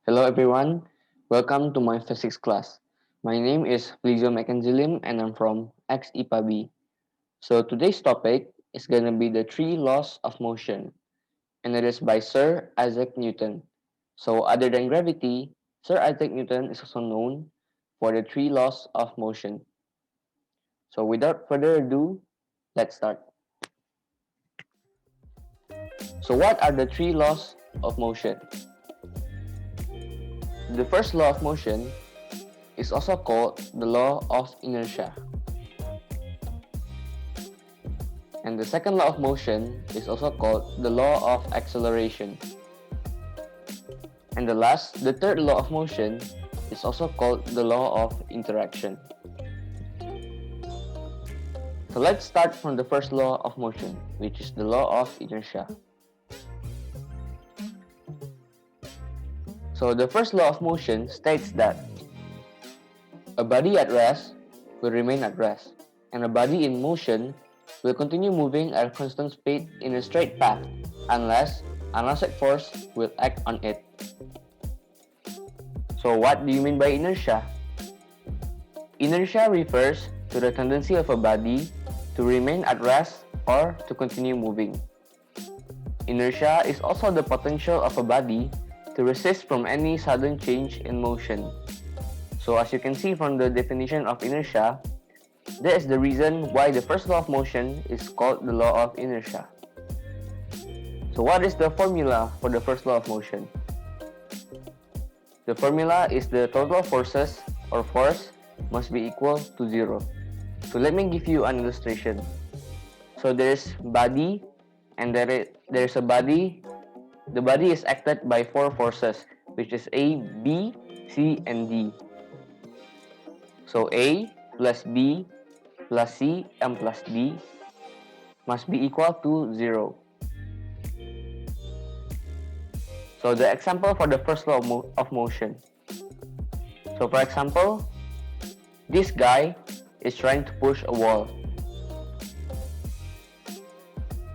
Hello everyone, welcome to my physics class. My name is Flizio and I'm from IPA B. So today's topic is going to be the three laws of motion, and it is by Sir Isaac Newton. So other than gravity, Sir Isaac Newton is also known for the three laws of motion. So without further ado, let's start. So what are the three laws of motion? The first law of motion is also called the law of inertia. And the second law of motion is also called the law of acceleration. And the third law of motion is also called the law of interaction. So let's start from the first law of motion, which is the law of inertia. So the first law of motion states that a body at rest will remain at rest, and a body in motion will continue moving at a constant speed in a straight path unless an outside force will act on it. So what do you mean by inertia? Inertia refers to the tendency of a body to remain at rest or to continue moving. Inertia is also the potential of a body to resist from any sudden change in motion. So as you can see from the definition of inertia, that is the reason why the first law of motion is called the law of inertia. So what is the formula for the first law of motion? The formula is the total forces or force must be equal to 0. So let me give you an illustration. So there is body and there is a body. The body is acted by 4 forces, which is A, B, C, and D. So A plus B plus C and plus D must be equal to 0. So the example for the first law of motion. So for example, this guy is trying to push a wall.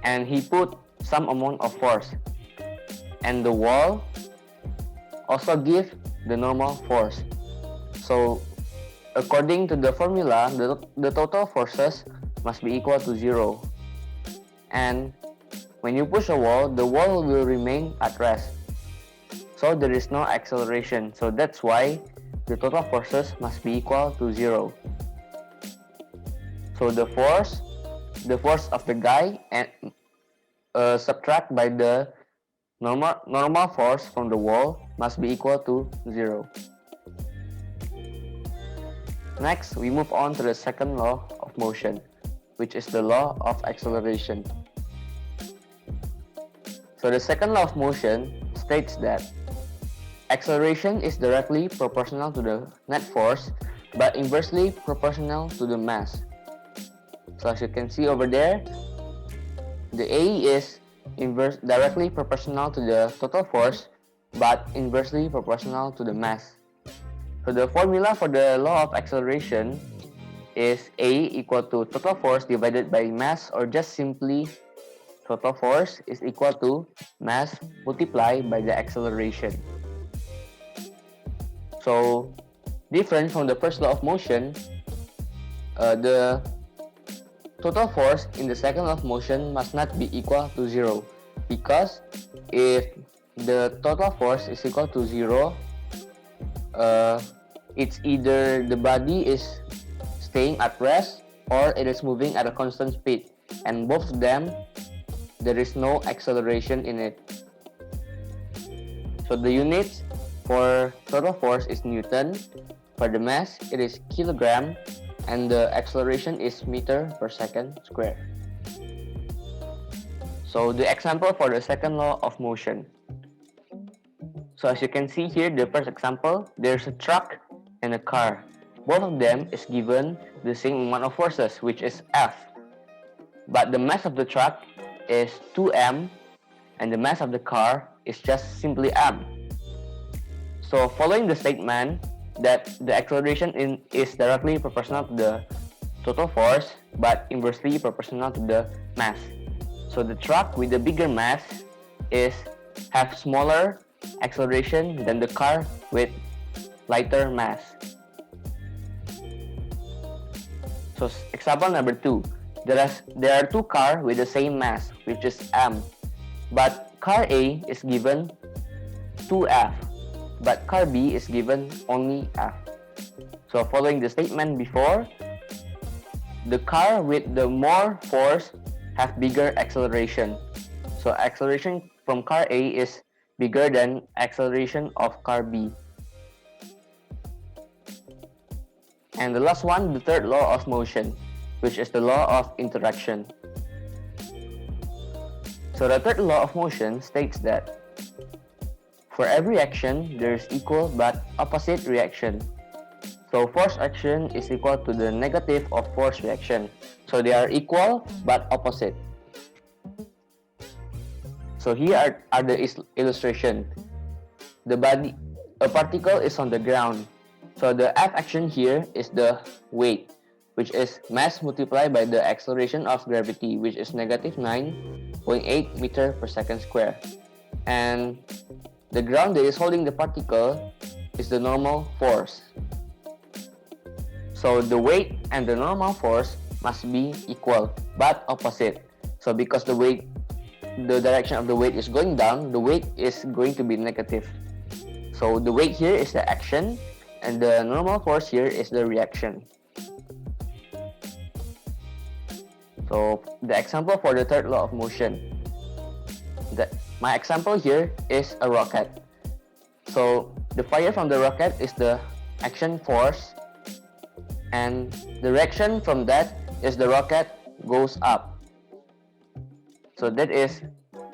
And he put some amount of force. And the wall also gives the normal force. So according to the formula, the total forces must be equal to 0. And when you push a wall, the wall will remain at rest. So there is no acceleration. So that's why the total forces must be equal to 0. So the force of the guy and subtract by the normal force from the wall must be equal to 0. Next, we move on to the second law of motion, which is the law of acceleration. So the second law of motion states that acceleration is directly proportional to the net force, but inversely proportional to the mass. So as you can see over there, the A is directly proportional to the total force, but inversely proportional to the mass. So the formula for the law of acceleration is A equal to total force divided by mass, or just simply total force is equal to mass multiplied by the acceleration. So different from the first law of motion, the total force in the second law of motion must not be equal to 0, because if the total force is equal to 0, it's either the body is staying at rest or it is moving at a constant speed, and both of them there is no acceleration in it. So the units for total force is Newton, for the mass it is kilogram, and the acceleration is meter per second square. So the example for the second law of motion. So as you can see here, the first example, there's a truck and a car. Both of them is given the same amount of forces, which is F. But the mass of the truck is 2m and the mass of the car is just simply m. So following the statement that the acceleration is directly proportional to the total force but inversely proportional to the mass. So the truck with the bigger mass have smaller acceleration than the car with lighter mass. So example number 2, there are two cars with the same mass, which is m, but car A is given 2F, but car B is given only F. So following the statement before, the car with the more force have bigger acceleration. So acceleration from car A is bigger than acceleration of car B. And the last one, the third law of motion, which is the law of interaction. So the third law of motion states that for every action, there is equal but opposite reaction. So force action is equal to the negative of force reaction. So they are equal but opposite. So here are the illustration. A particle is on the ground. So the F action here is the weight, which is mass multiplied by the acceleration of gravity, which is negative 9.8 meter per second square. And the ground that is holding the particle is the normal force. So the weight and the normal force must be equal but opposite. So because the direction of the weight is going down, the weight is going to be negative. So the weight here is the action and the normal force here is the reaction. So the example for the third law of motion. My example here is a rocket. So the fire from the rocket is the action force, and the reaction from that is the rocket goes up. So that is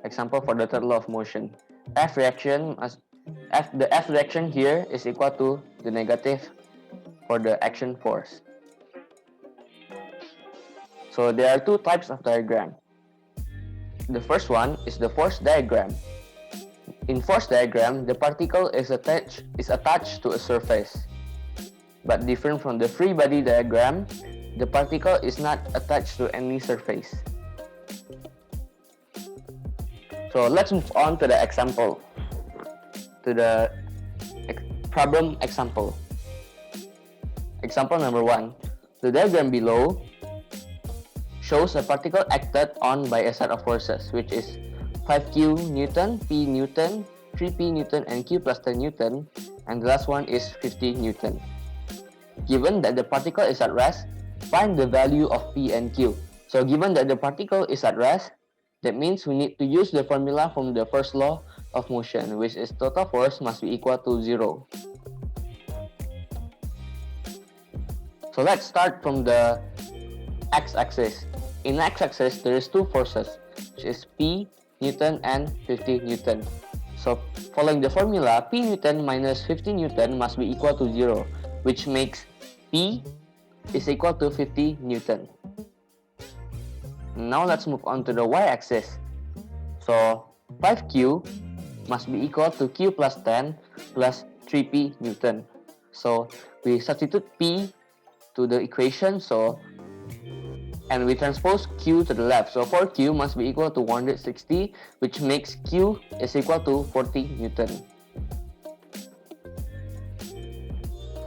example for the third law of motion. The F reaction here is equal to the negative for the action force. So there are two types of diagram. The first one is the force diagram. In force diagram, the particle is attached to a surface. But different from the free body diagram, the particle is not attached to any surface. So let's move on to the example, to the problem example. Example number 1. The diagram below shows a particle acted on by a set of forces, which is 5Q Newton, P Newton, 3P Newton, and Q plus 10 Newton, and the last one is 50 Newton. Given that the particle is at rest, find the value of P and Q. So given that the particle is at rest, that means we need to use the formula from the first law of motion, which is total force must be equal to 0. So let's start from the x-axis. In x-axis, there is two forces, which is P Newton and 50 Newton. So following the formula, P Newton minus 50 Newton must be equal to 0, which makes P is equal to 50 Newton. Now let's move on to the y-axis. So 5Q must be equal to Q plus 10 plus 3P Newton. So we substitute P to the equation, and we transpose Q to the left. So 4Q must be equal to 160, which makes Q is equal to 40 Newton.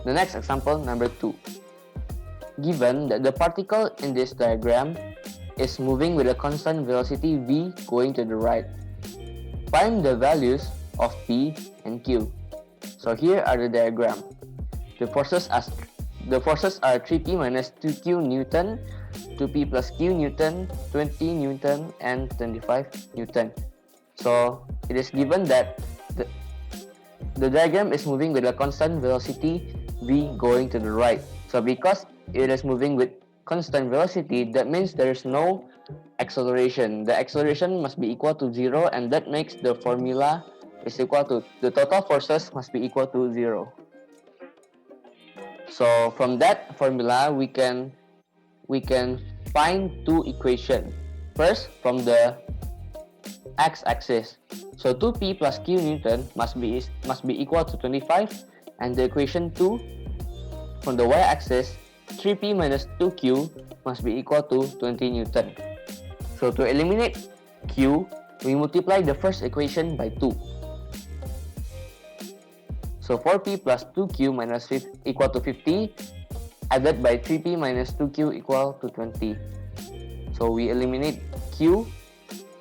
The next example, number 2. Given that the particle in this diagram is moving with a constant velocity v going to the right, find the values of P and Q. So here are the diagram. The forces are 3P minus 2Q Newton, 2P plus Q Newton, 20 Newton, and 25 Newton. So it is given that the diagram is moving with a constant velocity v going to the right. So because it is moving with constant velocity, that means there is no acceleration. The acceleration must be equal to 0, and that makes the formula is equal to the total forces must be equal to 0. So from that formula, we can find two equations. First, from the x-axis. So 2P plus Q Newton must be equal to 25, and the equation 2 from the y-axis, 3P minus 2Q must be equal to 20 Newton. So to eliminate Q, we multiply the first equation by 2. So 4p plus 2q minus 5 equal to 50, added by 3p minus 2q equal to 20. So we eliminate q,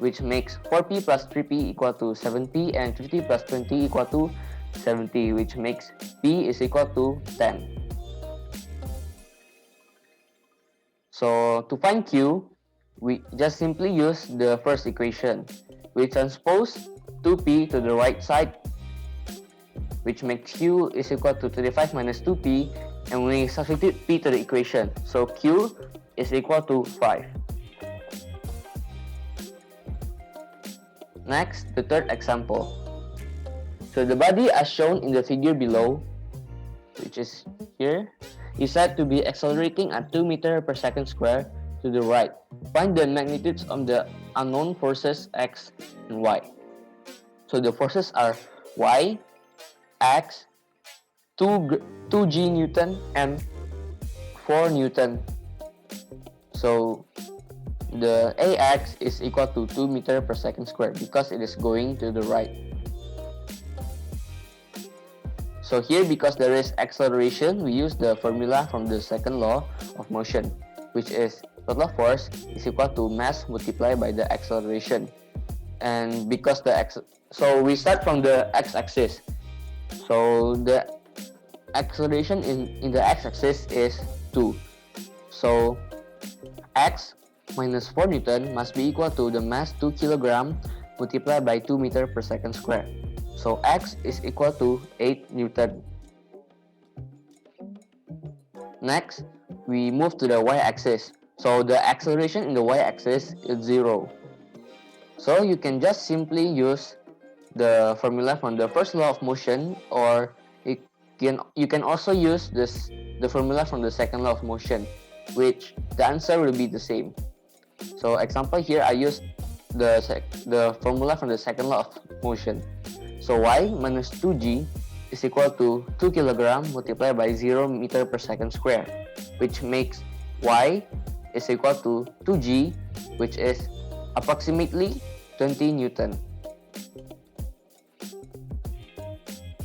which makes 4p plus 3p equal to 7p, and 50 plus 20 equal to 70, which makes p is equal to 10. So to find q, we just simply use the first equation. We transpose 2p to the right side, which makes q is equal to 25 minus 2p, and we substitute p to the equation. So q is equal to 5. Next, the third example. So the body as shown in the figure below, which is here, is said to be accelerating at 2 meters per second square to the right. Find the magnitudes of the unknown forces x and y. So the forces are y, x, 2g Newton, and 4 Newton. So the ax is equal to 2 meters per second square because it is going to the right. So here, because there is acceleration, we use the formula from the second law of motion, which is total force is equal to mass multiplied by the acceleration. And because so we start from the x-axis. So the acceleration in the x-axis is 2. So x minus 4 Newton must be equal to the mass 2 kg multiplied by 2 meters per second square. So x is equal to 8 Newton. Next, we move to the y-axis. So the acceleration in the y-axis is 0. So you can just simply use the formula from the first law of motion, or you can also use the formula from the second law of motion, which the answer will be the same. So example here, I use the formula from the second law of motion. So y minus 2g is equal to 2 kg multiplied by 0 meter per second square, which makes y is equal to 2g, which is approximately 20 Newton.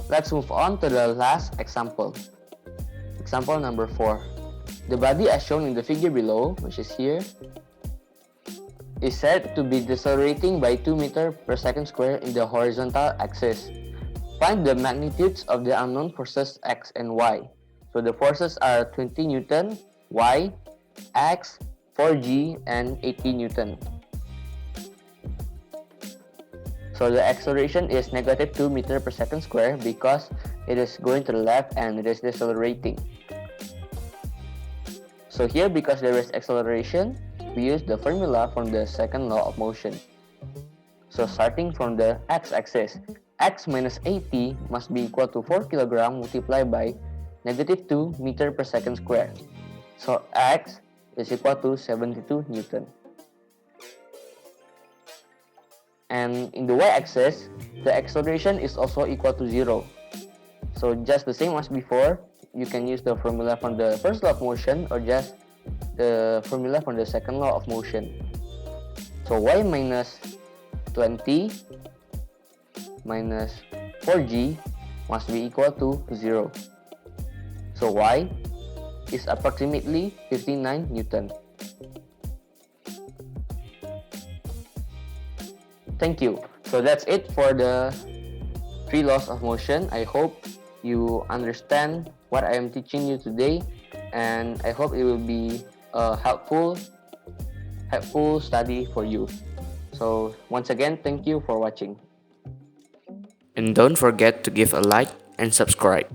Let's move on to the last example. Example number 4. The body as shown in the figure below, which is here, is said to be decelerating by 2 meters per second square in the horizontal axis. Find the magnitudes of the unknown forces x and y. So the forces are 20 Newton, y, x, 4g, and 80 Newton. So the acceleration is negative 2 meters per second square because it is going to the left and it is decelerating. So here, because there is acceleration, we use the formula from the second law of motion. So starting from the x-axis, x minus 80 must be equal to 4 kg multiplied by negative 2 meters per second square. So x is equal to 72 Newton. And in the y-axis, the acceleration is also equal to 0. So just the same as before, you can use the formula from the first law of motion or just the formula from the second law of motion. So y minus 20 minus 4g must be equal to 0. So y is approximately 59 Newton. Thank you. So that's it for the 3 laws of motion. I hope you understand what I am teaching you today, and I hope it will be a helpful study for you. So once again, thank you for watching. And don't forget to give a like and subscribe.